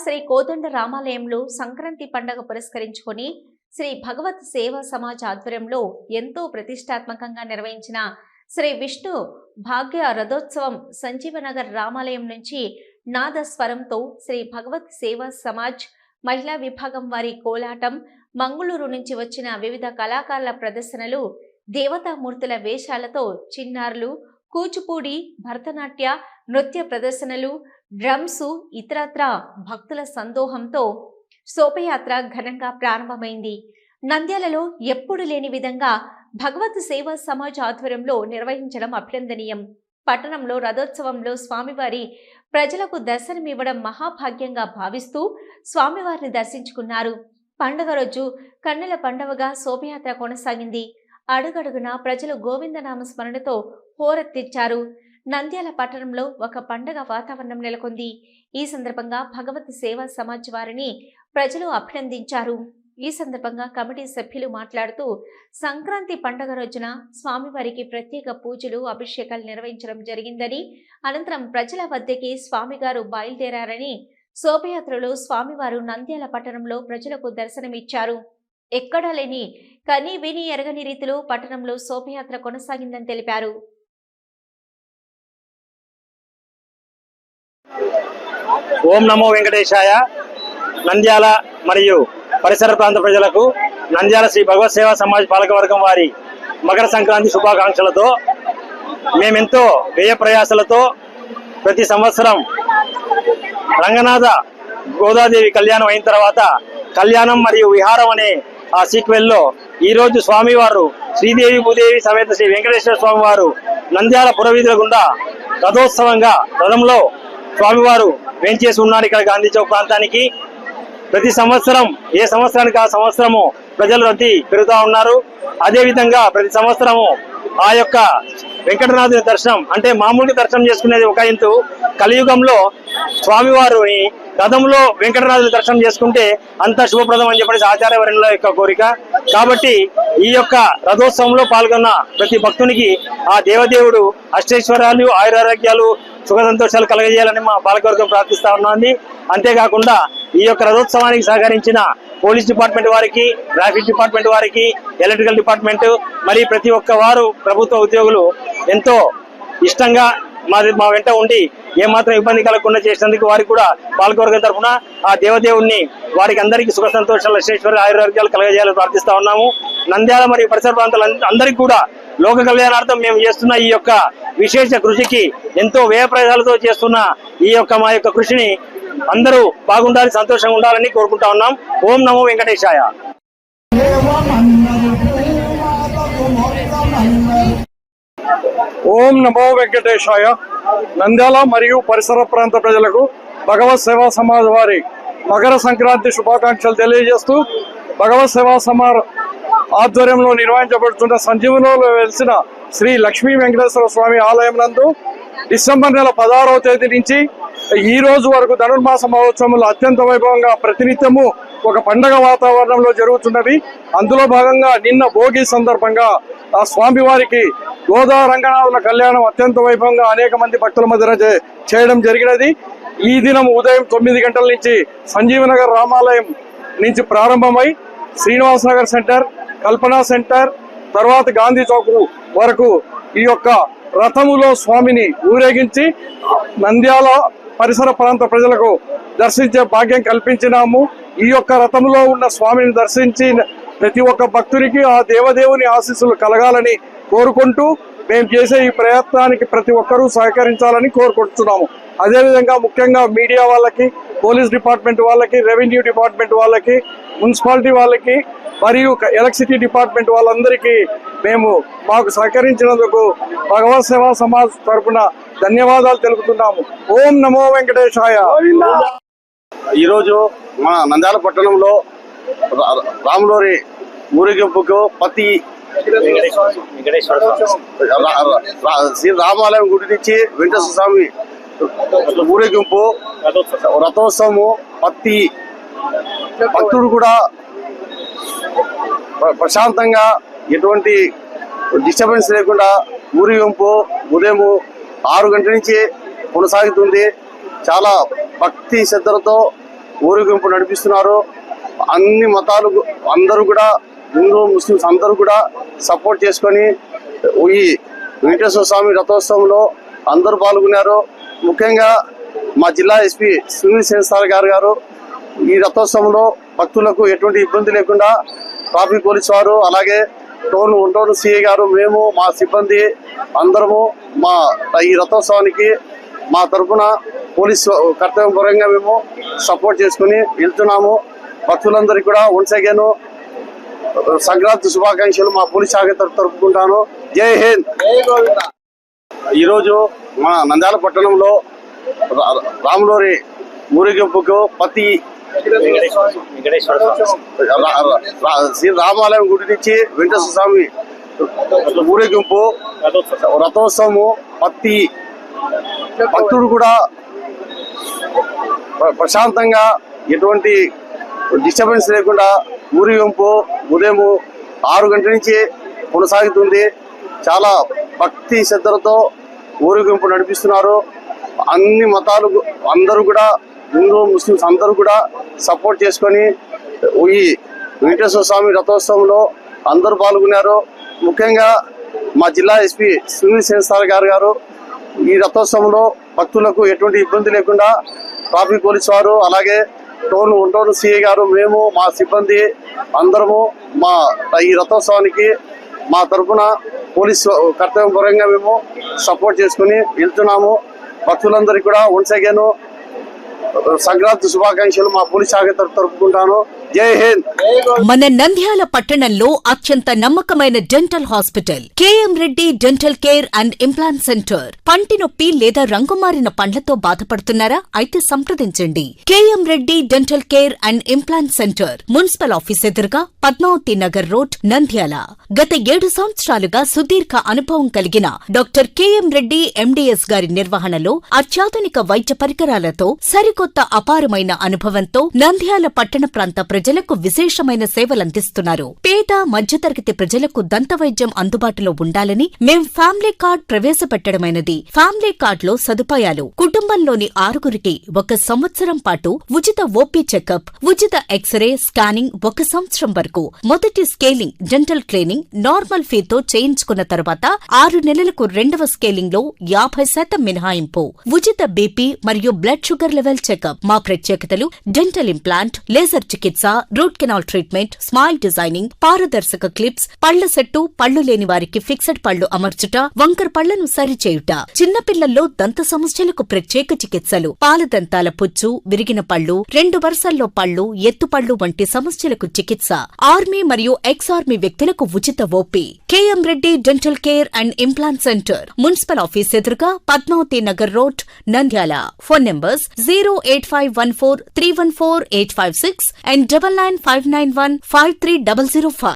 శ్రీ కోదండ రామాలయంలో సంక్రాంతి పండుగ పురస్కరించుకొని శ్రీ భగవత్ సేవా సమాజ్ ఆధ్వర్యంలో ఎంతో ప్రతిష్టాత్మకంగా నిర్వహించిన శ్రీ విష్ణు భాగ్య రథోత్సవం సంజీవనగర్ రామాలయం నుంచి నాదస్వరంతో శ్రీ భగవత్ సేవా సమాజ్ మహిళా విభాగం వారి కోలాటం, మంగళూరు నుంచి వచ్చిన వివిధ కళాకారుల ప్రదర్శనలు, దేవతామూర్తుల వేషాలతో చిన్నారులు, కూచిపూడి, భరతనాట్య, నృత్య ప్రదర్శనలు, డ్రమ్స్, ఇతరత్ర భక్తుల సందోహంతో శోభయాత్ర ఘనంగా ప్రారంభమైంది. నంద్యాలలో ఎప్పుడు లేని విధంగా భగవత్ సేవా సమాజ్ ఆధ్వర్యంలో నిర్వహించడం అభినందనీయం. పట్టణంలో రథోత్సవంలో స్వామివారి ప్రజలకు దర్శనమివ్వడం మహాభాగ్యంగా భావిస్తూ స్వామివారిని దర్శించుకున్నారు. పండుగ రోజు కన్నుల పండుగగా శోభయాత్ర కొనసాగింది. అడుగడుగునా ప్రజలు గోవిందనామ స్మరణతో హోరెత్తిచ్చారు. నంద్యాల పట్టణంలో ఒక పండగ వాతావరణం నెలకొంది. ఈ సందర్భంగా భగవత్ సేవా సమాజ్ వారిని ప్రజలు అభినందించారు. ఈ సందర్భంగా కమిటీ సభ్యులు మాట్లాడుతూ సంక్రాంతి పండుగ రోజున స్వామివారికి ప్రత్యేక పూజలు, అభిషేకాలు నిర్వహించడం జరిగిందని, అనంతరం ప్రజల వద్దకి స్వామిగారు బయలుదేరారని, శోభయాత్రలో స్వామివారు నంద్యాల పట్టణంలో ప్రజలకు దర్శనమిచ్చారు. ఎక్కడా లేని కని విని ఎరగని రీతిలో పట్టణంలో శోభయాత్ర కొనసాగిందని తెలిపారు. ఓం నమో వెంకటేశాయ. నంద్యాల మరియు పరిసర ప్రాంత ప్రజలకు నంద్యాల శ్రీ భగవత్ సేవా సమాజ్ పాలకవర్గం వారి మకర సంక్రాంతి శుభాకాంక్షలతో మేమెంతో వ్యయ ప్రయాసలతో ప్రతి సంవత్సరం రంగనాథ గోదాదేవి కళ్యాణం అయిన తర్వాత కళ్యాణం మరియు విహారం అనే ఆ సీక్వెల్లో ఈరోజు స్వామివారు శ్రీదేవి భూదేవి సమేత శ్రీ వెంకటేశ్వర స్వామి వారు నంద్యాల పురవీధుల గుండా రథోత్సవంగా రథంలో స్వామివారు వేంచేసి ఉన్నారు. ఇక్కడ గాంధీ చౌక్ ప్రాంతానికి ప్రతి సంవత్సరం ఏ సంవత్సరానికి ఆ సంవత్సరము ప్రజలు రద్దీ పెరుగుతూ ఉన్నారు. అదేవిధంగా ప్రతి సంవత్సరము ఆ యొక్క వెంకటనాథుని దర్శనం అంటే మామూలుగా దర్శనం చేసుకునేది ఒక ఇంతు, కలియుగంలో స్వామివారిని రథంలో వెంకటనాథుని దర్శనం చేసుకుంటే అంత శుభప్రదం అని చెప్పేసి ఆచార్యవర్యుల యొక్క కోరిక. కాబట్టి ఈ యొక్క రథోత్సవంలో పాల్గొన్న ప్రతి భక్తునికి ఆ దేవదేవుడు అష్టైశ్వర్యాలు, ఆయురారోగ్యాలు, సుఖ సంతోషాలు కలగజేయాలని మా పాలకవర్గం ప్రార్థిస్తా ఉన్నది. అంతేకాకుండా ఈ యొక్క రథోత్సవానికి సహకరించిన పోలీస్ డిపార్ట్మెంట్ వారికి, ట్రాఫిక్ డిపార్ట్మెంట్ వారికి, ఎలక్ట్రికల్ డిపార్ట్మెంట్ మరి ప్రతి ఒక్క వారు ప్రభుత్వ ఉద్యోగులు ఎంతో ఇష్టంగా మా వెంట ఉండి ఏమాత్రం ఇబ్బంది కలగకుండా చేసినందుకు వారికి కూడా పాలకవర్గం తరఫున ఆ దేవదేవుణ్ణి వారికి అందరికీ సుఖ సంతోషాలు, అష్టైశ్వర్య, ఆయురారోగ్యాలు కలగజేయాలని ప్రార్థిస్తా ఉన్నాము. నంద్యాల మరియు పరిసర ప్రాంతాల అందరికీ కూడా లోక కళ్యాణార్థం మేము చేస్తున్న ఈ యొక్క విశేష కృషికి ఎంతో వ్యయ ప్రయాసాలతో చేస్తున్న ఈ యొక్క మా యొక్క కృషిని అందరూ బాగుండాలి, సంతోషంగా ఉండాలని కోరుకుంటా ఉన్నాం. ఓం నమో వెంకటేశాయ. ఓం నమో వెంకటేశాయ. నంద్యాల మరియు పరిసర ప్రాంత ప్రజలకు భగవత్ సేవా సమాజ్ వారి మకర సంక్రాంతి శుభాకాంక్షలు తెలియజేస్తూ, భగవత్ సేవా సమాజ్ ఆధ్వర్యంలో నిర్వహించబడుతున్న సంజీవనంలో వెలిసిన శ్రీ లక్ష్మీ వెంకటేశ్వర స్వామి ఆలయం నందు డిసెంబర్ నెల 16వ తేదీ నుంచి ఈ రోజు వరకు ధనుర్మాస మహోత్సవంలో అత్యంత వైభవంగా ప్రతినిత్యము ఒక పండగ వాతావరణంలో జరుగుతున్నది. అందులో భాగంగా నిన్న భోగి సందర్భంగా ఆ స్వామివారికి గోదా రంగనాథుల కళ్యాణం అత్యంత వైభవంగా అనేక మంది భక్తుల మధ్య చేయడం జరిగినది. ఈ దినం ఉదయం 9 గంటల నుంచి సంజీవనగర్ రామాలయం నుంచి ప్రారంభమై శ్రీనివాస్ నగర్ సెంటర్, కల్పనా సెంటర్, తర్వాత గాంధీ చౌక్ వరకు ఈ యొక్క రథములో స్వామిని ఊరేగించి నంద్యాల పరిసర ప్రాంత ప్రజలకు దర్శించే భాగ్యం కల్పించినాము. ఈ యొక్క రథంలో ఉన్న స్వామిని దర్శించి ప్రతి ఒక్క భక్తునికి ఆ దేవదేవుని ఆశీస్సులు కలగాలని కోరుకుంటూ మేము చేసే ఈ ప్రయత్నానికి ప్రతి ఒక్కరూ సహకరించాలని కోరుకుంటున్నాము. అదేవిధంగా ముఖ్యంగా మీడియా వాళ్ళకి, పోలీస్ డిపార్ట్మెంట్ వాళ్ళకి, రెవెన్యూ డిపార్ట్మెంట్ వాళ్ళకి, మున్సిపాలిటీ వాళ్ళకి మరియు ఎలక్ట్రిసిటీ డిపార్ట్మెంట్ వాళ్ళందరికీ మేము మాకు సహకరించినందుకు భగవత్ సేవా సమాజ్ తరఫున ధన్యవాదాలు తెలుపుతున్నాము. ఓం నమో వెంకటేశాయ. ఈరోజు మన నంద్యాల పట్టణంలో రాములోరి ఊరేగింపుకు ప్రతి శ్రీ రామాలయం గుడి నుంచి వెంకటేశ్వర స్వామి ఊరేగింపు రథోత్సవము ప్రతి భక్తుడు కూడా ప్రశాంతంగా ఎటువంటి డిస్టర్బెన్స్ లేకుండా ఊరేగింపు ఉదయం 6 గంటల నుంచి కొనసాగుతుంది. చాలా భక్తి శ్రద్ధలతో ఊరేగింపు నడిపిస్తున్నారు. అన్ని మతాలు అందరూ కూడా, హిందూ ముస్లిమ్స్ అందరూ కూడా సపోర్ట్ చేసుకొని ఈ వెంకటేశ్వర స్వామి రథోత్సవంలో అందరూ పాల్గొన్నారు. ముఖ్యంగా మా జిల్లా ఎస్పీ సునీల్ సేన్సార్ గారు ఈ రథోత్సవంలో భక్తులకు ఎటువంటి ఇబ్బంది లేకుండా ట్రాఫిక్ పోలీసు వారు, అలాగే టోన్ సిఐ గారు, మేము మా సిబ్బంది అందరము ఈ రథోత్సవానికి మా తరఫున పోలీసు కర్తవ్యపరంగా మేము సపోర్ట్ చేసుకుని వెళ్తున్నాము. భక్తులందరికీ కూడా వన్స్ అగైన్ సంక్రాంతి శుభాకాంక్షలు మా పోలీస్ శాఖ తరపుకుంటాను. జై హింద్. ఈరోజు మన నంద్యాల పట్టణంలో రాములూరి ఊరేగింపుకు ప్రతి శ్రీ రామాలయం గుడి నుంచి వెంకటేశ్వర స్వామి ఊరేగింపు రథోత్సవము ప్రతి భక్తుడు కూడా ప్రశాంతంగా ఎటువంటి డిస్టర్బెన్స్ లేకుండా ఊరేగింపు ఉదయం 6 గంటల నుంచి కొనసాగుతుంది. చాలా భక్తి శ్రద్ధలతో ఊరేగింపు నడిపిస్తున్నారు. అన్ని మతాలు అందరూ కూడా, హిందూ ముస్లిమ్స్ అందరూ కూడా సపోర్ట్ చేసుకొని ఈ వెంకటేశ్వర స్వామి రథోత్సవంలో అందరూ పాల్గొన్నారు. ముఖ్యంగా మా జిల్లా ఎస్పీ సునీల్ సేన్సార్ గారు ఈ రథోత్సవంలో భక్తులకు ఎటువంటి ఇబ్బంది లేకుండా ట్రాఫిక్ పోలీసు వారు, అలాగే టోన్ సిఐ గారు, మేము మా సిబ్బంది అందరము ఈ రథోత్సవానికి మా తరఫున పోలీసు కర్తవ్యపరంగా మేము సపోర్ట్ చేసుకుని వెళ్తున్నాము. భక్తులందరికీ కూడా వన్స్ అగైన్ సంక్రాంతి శుభాకాంక్షలు మా పోలీస్ శాఖ తరపుకుంటాను. జై హింద్. మన నంద్యాల పట్టణంలో అత్యంత నమ్మకమైన dental hospital KM Reddy dental care and implant centre. పంటి నొప్పి లేదా రంగుమారిన పండ్లతో బాధపడుతున్నారా? అయితే సంప్రదించండి. KM Reddy dental care and implant centre, municipal office ఎదురుగా, పద్మావతి నగర్ రోడ్, నంద్యాల. గత 7 సంవత్సరాలుగా సుదీర్ఘ అనుభవం కలిగిన డాక్టర్ కేఎం రెడ్డి ఎండిఎస్ గారి నిర్వహణలో అత్యాధునిక వైద్య పరికరాలతో, సరికొత్త అపారమైన అనుభవంతో నంద్యాల పట్టణ ప్రాంత ప్రజలకు విశేషమైన సేవలందిస్తున్నారు. పేద మధ్యతరగతి ప్రజలకు దంతవైద్యం అందుబాటులో ఉండాలని మేం ఫ్యామిలీ కార్డ్ ప్రవేశపెట్టడమైనది. ఫ్యామిలీ కార్డ్ లో సదుపాయాలు: కుటుంబంలోని 6గురికి 1 సంవత్సరం పాటు ఉచిత ఓపీ చెకప్, ఉచిత ఎక్స్రే స్కానింగ్ 1 సంవత్సరం వరకు, మొదటి స్కేలింగ్ డెంటల్ క్లీనింగ్ నార్మల్ ఫీతో చేయించుకున్న తర్వాత 6 నెలలకు 2వ స్కేలింగ్ లో 50% మినహాయింపు, ఉచిత బీపీ మరియు బ్లడ్ షుగర్ లెవెల్ చెకప్. మా ప్రత్యేకతలు: డెంటల్ ఇంప్లాంట్, లేజర్ చికిత్స, root canal treatment, smile designing, పారదర్శక క్లిప్స్, పళ్ల సెట్టు, పళ్లు లేని వారికి ఫిక్సెడ్ పళ్లు అమర్చుట, వంకర పళ్లను సరిచేయుట, చిన్నపిల్లల్లో దంత సమస్యలకు ప్రత్యేక చికిత్సలు, పాలదంతాల పుచ్చు, విరిగిన పళ్లు, 2 వరుసల్లో పళ్లు, ఎత్తుపళ్లు వంటి సమస్యలకు చికిత్స, ఆర్మీ మరియు ఎక్స్ ఆర్మీ వ్యక్తులకు ఉచిత OP. KM Reddy dental care and implant centre, municipal office ఎదురుగా, Padmavathi Nagar road, Nandyal. Phone numbers 08514314856 and 9959153005.